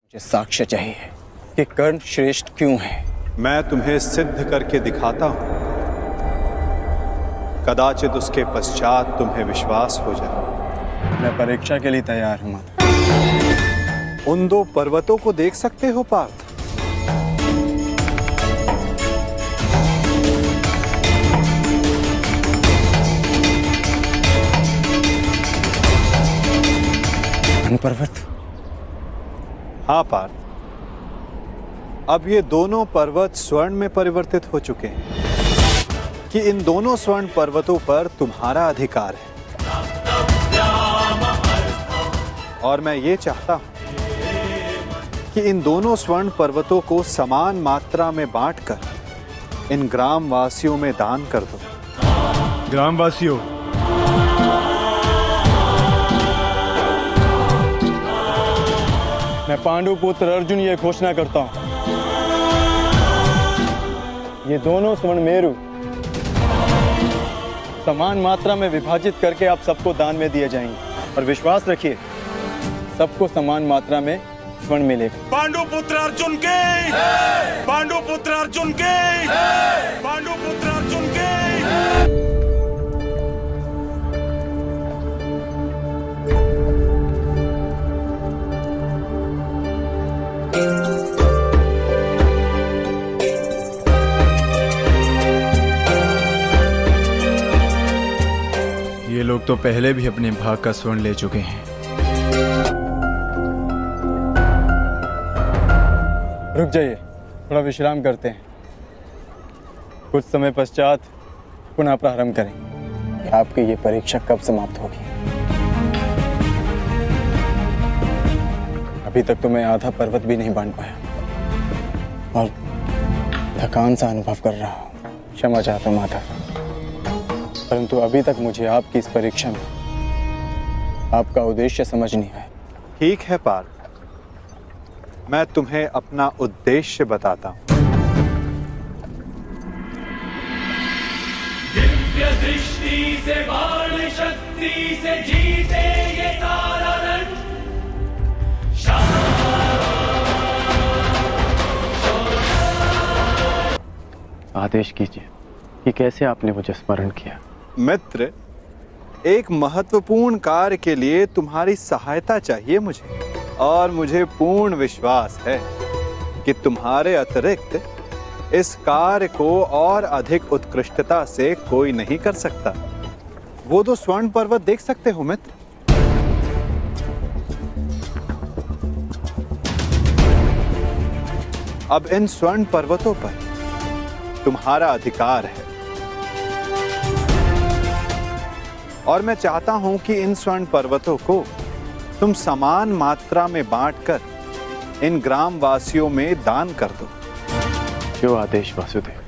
मुझे साक्ष्य चाहिए कि कर्ण श्रेष्ठ क्यों है। मैं तुम्हें सिद्ध करके दिखाता हूं, कदाचित उसके पश्चात तुम्हें विश्वास हो जाए। मैं परीक्षा के लिए तैयार हूं माता। उन दो पर्वतों को देख सकते हो पार्थ? पर्वत? हाँ पार्थ, अब ये दोनों पर्वत स्वर्ण में परिवर्तित हो चुके हैं कि इन दोनों स्वर्ण पर्वतों पर तुम्हारा अधिकार है। और मैं ये चाहता हूं कि इन दोनों स्वर्ण पर्वतों को समान मात्रा में बांटकर इन ग्रामवासियों में दान कर दो। ग्रामवासियों, मैं पांडु पुत्र अर्जुन ये घोषणा करता हूं, ये दोनों स्वर्ण मेरु समान मात्रा में विभाजित करके आप सबको दान में दिए जाएंगे। और विश्वास रखिए, सबको समान मात्रा में स्वर्ण मिलेगा। पांडु पुत्र अर्जुन के, पांडु पुत्र अर्जुन के, पांडु पुत्र अर्जुन के। ये लोग तो पहले भी अपने भाग का स्वर्ण ले चुके हैं। रुक जाइए, थोड़ा विश्राम करते हैं। कुछ समय पश्चात पुनः प्रारंभ करेंगे। आपकी ये परीक्षा कब समाप्त होगी? अभी तक तो मैं आधा पर्वत भी नहीं बांध पाया और थकान सा अनुभव कर रहा हूँ। क्षमा चाहता हूँ माता, परंतु अभी तक मुझे आपकी इस परीक्षा में आपका उद्देश्य समझ नहीं आया। ठीक है पार्थ, मैं तुम्हें अपना उद्देश्य बताता हूं। दिव्य दृष्टि से बाण शक्ति से जीते ये सारा रण। आदेश कीजिए कि कैसे आपने मुझे स्मरण किया। मित्र, एक महत्वपूर्ण कार्य के लिए तुम्हारी सहायता चाहिए मुझे, और मुझे पूर्ण विश्वास है कि तुम्हारे अतिरिक्त इस कार्य को और अधिक उत्कृष्टता से कोई नहीं कर सकता। वो दो स्वर्ण पर्वत देख सकते हो मित्र? अब इन स्वर्ण पर्वतों पर तुम्हारा अधिकार है, और मैं चाहता हूं कि इन स्वर्ण पर्वतों को तुम समान मात्रा में बांटकर इन ग्रामवासियों में दान कर दो। जो आदेश वासुदेव।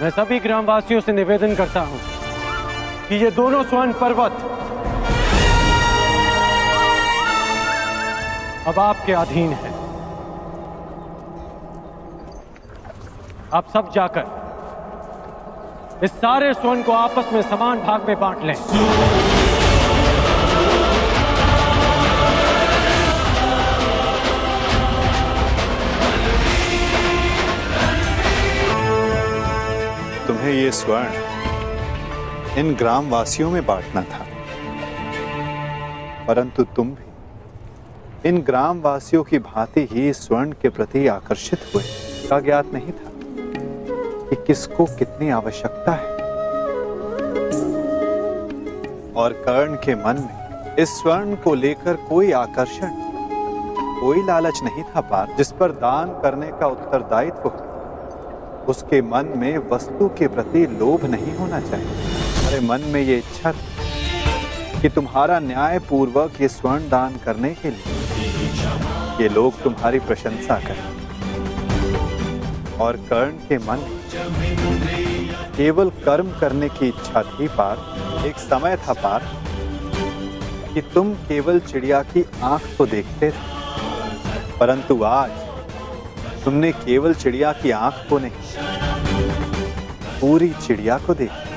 मैं सभी ग्रामवासियों से निवेदन करता हूं कि ये दोनों स्वर्ण पर्वत अब आपके अधीन है। आप सब जाकर इस सारे स्वर्ण को आपस में समान भाग में बांट लें। तुम्हें ये स्वर्ण इन ग्रामवासियों में बांटना था, परंतु तुम भी इन ग्रामवासियों की भांति ही स्वर्ण के प्रति आकर्षित हुए। का ज्ञात नहीं था कि किसको कितनी आवश्यकता है, और कर्ण के मन में इस स्वर्ण को लेकर कोई आकर्षण, कोई लालच नहीं था पार्थ। जिस पर दान करने का उत्तरदायित्व हो, उसके मन में वस्तु के प्रति लोभ नहीं होना चाहिए। अरे मन में ये इच्छा थी कि तुम्हारा न्याय पूर्वक ये स्वर्ण दान करने के लिए ये लोग तुम्हारी प्रशंसा करें, और कर्ण के मन में केवल कर्म करने की इच्छा थी पार्थ। एक समय था पार्थ कि तुम केवल चिड़िया की आंख को देखते थे, परंतु आज तुमने केवल चिड़िया की आंख को नहीं पूरी चिड़िया को देखिए।